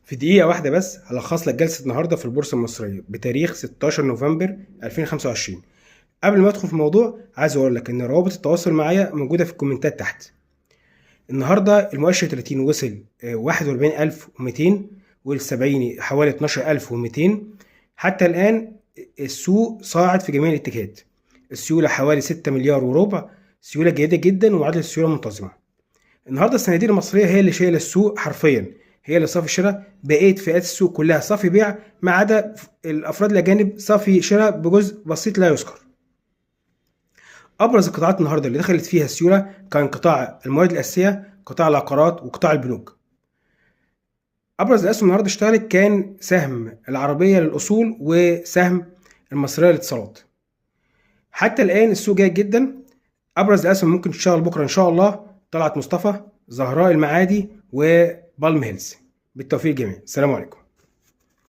في دقيقة واحدة بس هلخص لك جلسة النهاردة في البورصة المصرية بتاريخ 16 نوفمبر 2025. قبل ما ادخل في الموضوع عايز اقول لك ان روابط التواصل معايا موجودة في الكومنتات تحت. النهاردة المؤشر 30 وصل 41200 والسبعيني حوالي 12200. حتى الآن السوق صاعد في جميع الاتجاهات. السيولة حوالي 6 مليار وربع، سيولة جيدة جدا ومعدل السيولة منتظمة. النهارده الصناديق المصريه هي اللي شايله السوق حرفيا، هي اللي صافي شراء. بقيه فئات السوق كلها صافي بيع ما عدا الافراد الاجانب صافي شراء بجزء بسيط لا يذكر. ابرز القطاعات النهارده اللي دخلت فيها السيوله كان قطاع المواد الاساسيه، قطاع العقارات، وقطاع البنوك. ابرز الاسهم النهارده اشتغلت كان سهم العربيه للاصول وسهم المصريه للاتصالات. حتى الان السوق جيد جدا. ابرز الاسهم ممكن تشتغل بكره ان شاء الله طلعت مصطفى، زهراء المعادي، وبالم هيلز. بالتوفيق جميعا، السلام عليكم.